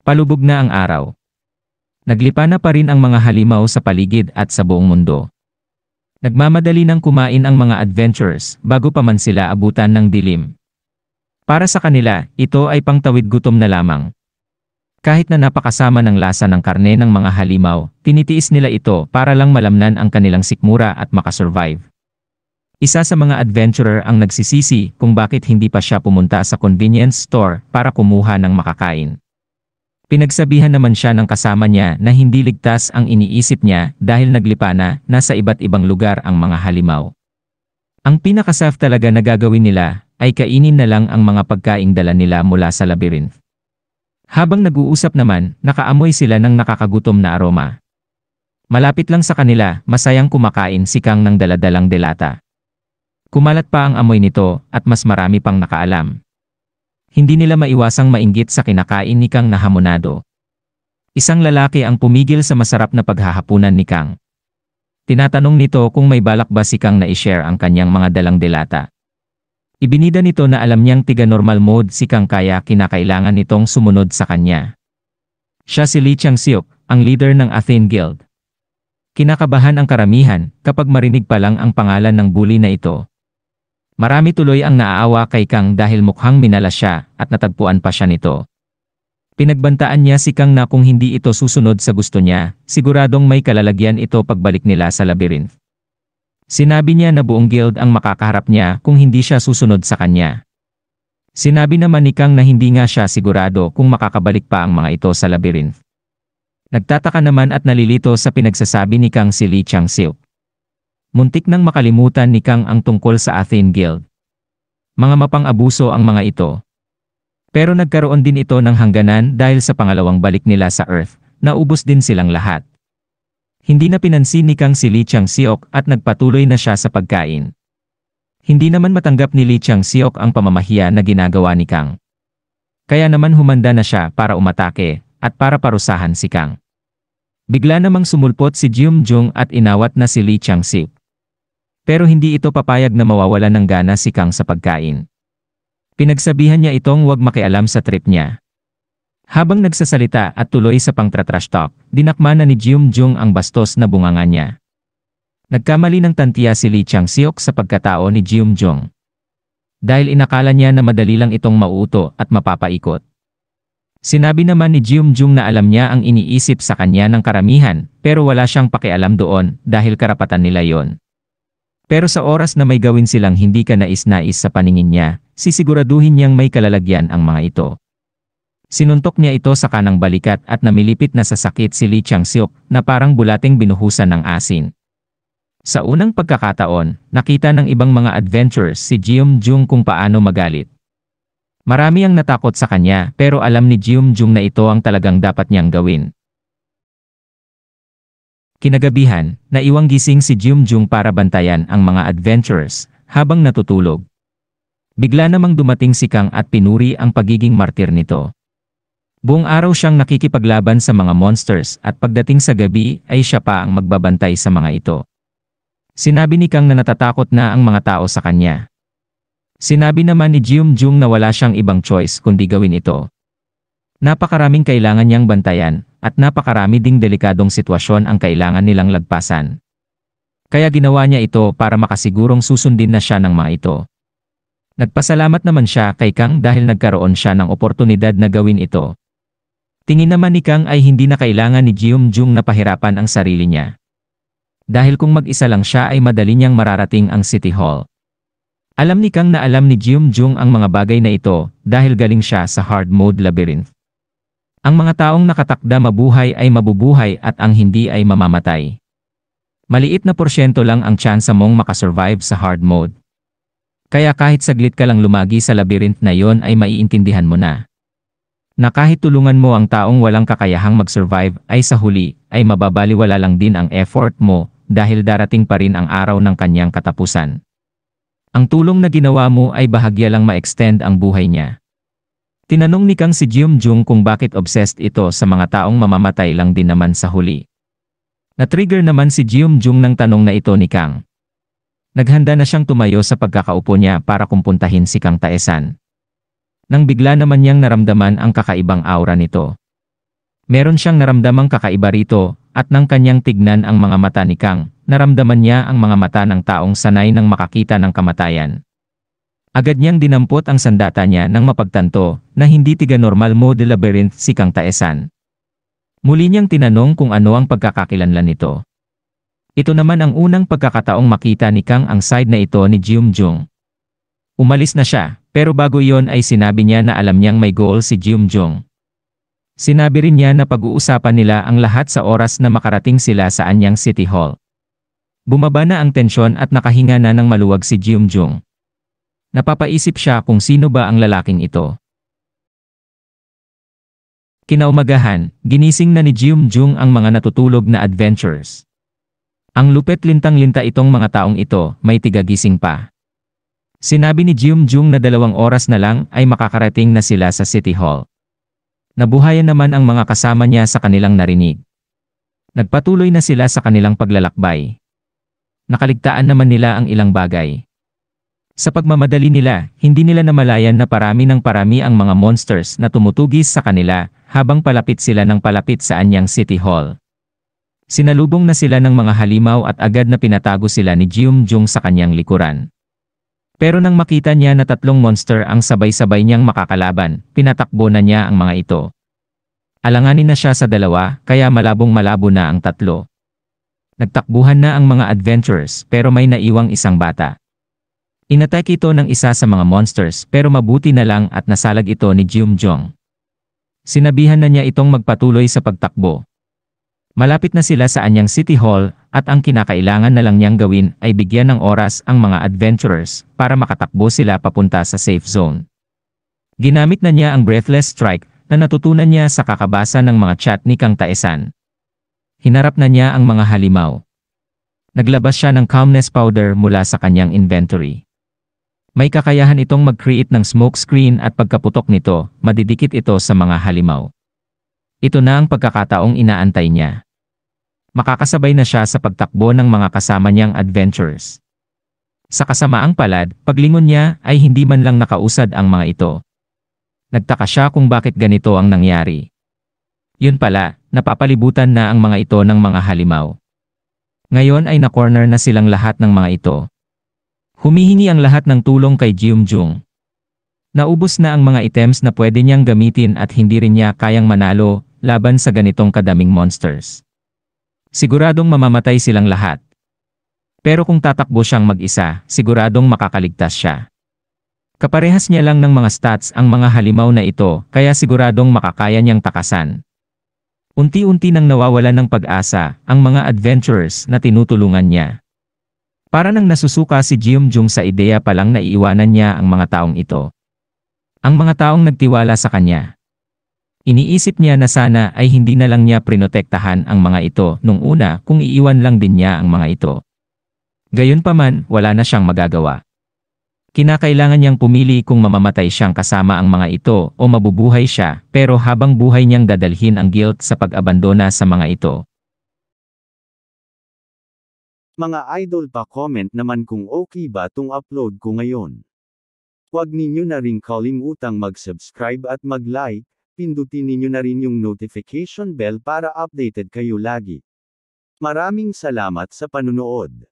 Palubog na ang araw. Naglipa na pa rin ang mga halimaw sa paligid at sa buong mundo. Nagmamadali ng kumain ang mga adventurers bago pa man sila abutan ng dilim. Para sa kanila, ito ay pangtawid gutom na lamang. Kahit na napakasama ng lasa ng karne ng mga halimaw, tinitiis nila ito para lang malamnan ang kanilang sikmura at makasurvive. Isa sa mga adventurer ang nagsisisi kung bakit hindi pa siya pumunta sa convenience store para kumuha ng makakain. Pinagsabihan naman siya ng kasama niya na hindi ligtas ang iniisip niya dahil naglipa na nasa iba't ibang lugar ang mga halimaw. Ang pinaka-safe talaga na gagawin nila ay kainin na lang ang mga pagkaing dala nila mula sa labyrinth. Habang nag-uusap naman, nakaamoy sila ng nakakagutom na aroma. Malapit lang sa kanila, masayang kumakain si Kang ng daladalang delata. Kumalat pa ang amoy nito at mas marami pang nakaalam. Hindi nila maiwasang mainggit sa kinakain ni Kang na hamonado. Isang lalaki ang pumigil sa masarap na paghahapunan ni Kang. Tinatanong nito kung may balak ba si Kang na i-share ang kanyang mga dalang delata. Ibinida nito na alam niyang tiga-normal mode si Kang kaya kinakailangan nitong sumunod sa kanya. Siya si Lee Chang-seok, ang leader ng Athene Guild. Kinakabahan ang karamihan kapag marinig pa lang ang pangalan ng bully na ito. Marami tuloy ang naaawa kay Kang dahil mukhang minala siya at natagpuan pa siya nito. Pinagbantaan niya si Kang na kung hindi ito susunod sa gusto niya, siguradong may kalalagyan ito pagbalik nila sa labyrinth. Sinabi niya na buong guild ang makakaharap niya kung hindi siya susunod sa kanya. Sinabi naman ni Kang na hindi nga siya sigurado kung makakabalik pa ang mga ito sa labyrinth. Nagtataka naman at nalilito sa pinagsasabi ni Kang si Lee Chang-seok. Muntik nang makalimutan ni Kang ang tungkol sa Athene Guild. Mga mapang-abuso ang mga ito. Pero nagkaroon din ito ng hangganan dahil sa pangalawang balik nila sa Earth, naubos din silang lahat. Hindi na pinansin ni Kang si Lee Chang-seok at nagpatuloy na siya sa pagkain. Hindi naman matanggap ni Lee Chang-seok ang pamamahiya na ginagawa ni Kang. Kaya naman humanda na siya para umatake at para parusahan si Kang. Bigla namang sumulpot si Jeum-jung at inawat na si Lee Chang-seok. Pero hindi ito papayag na mawawalan ng gana si Kang sa pagkain. Pinagsabihan niya itong huwag makialam sa trip niya. Habang nagsasalita at tuloy sa pang-trash talk, dinakma na ni Jeum-jung ang bastos na bunganga niya. Nagkamali ng tantiya si Lee Chang-seok sa pagkatao ni Jeum-jung. Dahil inakala niya na madali lang itong mauuto at mapapaikot. Sinabi naman ni Jeum-jung na alam niya ang iniisip sa kanya ng karamihan, pero wala siyang pakialam doon dahil karapatan nila yon. Pero sa oras na may gawin silang hindi ka nais-nais sa paningin niya, sisiguraduhin niyang may kalalagyan ang mga ito. Sinuntok niya ito sa kanang balikat at namilipit na sa sakit si Lee Chang-seok na parang bulating binuhusan ng asin. Sa unang pagkakataon, nakita ng ibang mga adventurers si Jeum-jung kung paano magalit. Marami ang natakot sa kanya pero alam ni Jeum-jung na ito ang talagang dapat niyang gawin. Kinagabihan, naiwang gising si Jeum-jung para bantayan ang mga adventurers habang natutulog. Bigla namang dumating si Kang at pinuri ang pagiging martir nito. Buong araw siyang nakikipaglaban sa mga monsters at pagdating sa gabi ay siya pa ang magbabantay sa mga ito. Sinabi ni Kang na natatakot na ang mga tao sa kanya. Sinabi naman ni Jeum-jung na wala siyang ibang choice kundi gawin ito. Napakaraming kailangan niyang bantayan at napakarami ding delikadong sitwasyon ang kailangan nilang lagpasan. Kaya ginawa niya ito para makasigurong susundin na siya ng mga ito. Nagpasalamat naman siya kay Kang dahil nagkaroon siya ng oportunidad na gawin ito. Tingin naman ni Kang ay hindi na kailangan ni Jeum-jung na pahirapan ang sarili niya. Dahil kung mag-isa lang siya ay madali niyang mararating ang City Hall. Alam ni Kang na alam ni Jeum-jung ang mga bagay na ito dahil galing siya sa hard mode labyrinth. Ang mga taong nakatakda mabuhay ay mabubuhay at ang hindi ay mamamatay. Maliit na porsyento lang ang tsansa mong makasurvive sa hard mode. Kaya kahit saglit ka lang lumagi sa labyrinth na yon ay maiintindihan mo na. Na kahit tulungan mo ang taong walang kakayahang mag-survive ay sa huli ay mababaliwala lang din ang effort mo dahil darating pa rin ang araw ng kanyang katapusan. Ang tulong na ginawa mo ay bahagya lang ma-extend ang buhay niya. Tinanong ni Kang si Jeum-jung kung bakit obsessed ito sa mga taong mamamatay lang din naman sa huli. Na-trigger naman si Jeum-jung ng tanong na ito ni Kang. Naghanda na siyang tumayo sa pagkakaupo niya para kumpuntahin si Kang Taesan. Nang bigla naman niyang naramdaman ang kakaibang aura nito. Meron siyang naramdamang kakaiba rito, at nang kanyang tignan ang mga mata ni Kang, naramdaman niya ang mga mata ng taong sanay nang makakita ng kamatayan. Agad niyang dinampot ang sandata niya nang mapagtanto na hindi tiga-normal mo de labyrinth si Kang Taesan. Muli niyang tinanong kung ano ang pagkakakilanlan nito. Ito naman ang unang pagkakataong makita ni Kang ang side na ito ni Jeum-jung. Umalis na siya, pero bago iyon ay sinabi niya na alam niyang may goal si Jeum-jung. Sinabi rin niya na pag-uusapan nila ang lahat sa oras na makarating sila sa anyang City Hall. Bumaba na ang tensyon at nakahinga na ng maluwag si Jeum-jung. Napapaisip siya kung sino ba ang lalaking ito. Kinaumagahan, ginising na ni Jeum-jung ang mga natutulog na adventurers. Ang lupet lintang-linta itong mga taong ito, may tigagising pa. Sinabi ni Jeum-jung na 2 oras na lang ay makakarating na sila sa City Hall. Nabuhayan naman ang mga kasama niya sa kanilang narinig. Nagpatuloy na sila sa kanilang paglalakbay. Nakaligtaan naman nila ang ilang bagay. Sa pagmamadali nila, hindi nila namalayan na parami ng parami ang mga monsters na tumutugis sa kanila habang palapit sila ng palapit sa anyang City Hall. Sinalubong na sila ng mga halimaw at agad na pinatago sila ni Jeum-jung sa kanyang likuran. Pero nang makita niya na 3 monster ang sabay-sabay niyang makakalaban, pinatakbo na niya ang mga ito. Alanganin na siya sa 2, kaya malabong-malabo na ang 3. Nagtakbuhan na ang mga adventurers pero may naiwang isang bata. Inatake ito ng isa sa mga monsters pero mabuti na lang at nasalag ito ni Jeum-jung. Sinabihan na niya itong magpatuloy sa pagtakbo. Malapit na sila sa anyang City Hall at ang kinakailangan na lang niyang gawin ay bigyan ng oras ang mga adventurers para makatakbo sila papunta sa safe zone. Ginamit na niya ang Breathless Strike na natutunan niya sa kakabasa ng mga chat ni Kang Taesan. Hinarap na niya ang mga halimaw. Naglabas siya ng calmness powder mula sa kanyang inventory. May kakayahan itong mag-create ng smoke screen at pagkaputok nito, madidikit ito sa mga halimaw. Ito na ang pagkakataong inaantay niya. Makakasabay na siya sa pagtakbo ng mga kasama niyang adventurers. Sa kasamaang palad, paglingon niya ay hindi man lang nakausad ang mga ito. Nagtaka siya kung bakit ganito ang nangyari. Yun pala, napapalibutan na ang mga ito ng mga halimaw. Ngayon ay na-corner na silang lahat ng mga ito. Humihingi ang lahat ng tulong kay Jeum-jung. Naubos na ang mga items na pwede niyang gamitin at hindi rin niya kayang manalo laban sa ganitong kadaming monsters. Siguradong mamamatay silang lahat. Pero kung tatakbo siyang mag-isa, siguradong makakaligtas siya. Kaparehas niya lang ng mga stats ang mga halimaw na ito, kaya siguradong makakaya niyang takasan. Unti-unti nang nawawalan ng pag-asa ang mga adventurers na tinutulungan niya. Para nang nasusuka si Jeum-jung sa ideya palang na iiwanan niya ang mga taong ito. Ang mga taong nagtiwala sa kanya. Iniisip niya na sana ay hindi na lang niya prinotektahan ang mga ito nung una kung iiwan lang din niya ang mga ito. Gayunpaman, wala na siyang magagawa. Kinakailangan niyang pumili kung mamamatay siyang kasama ang mga ito o mabubuhay siya, pero habang buhay niyang dadalhin ang guilt sa pag-abandona sa mga ito. Mga idol, pa-comment naman kung okay ba tong upload ko ngayon. Huwag ninyo na ring kalimutang mag-subscribe at mag-like. Pindutin ninyo na rin yung notification bell para updated kayo lagi. Maraming salamat sa panunood.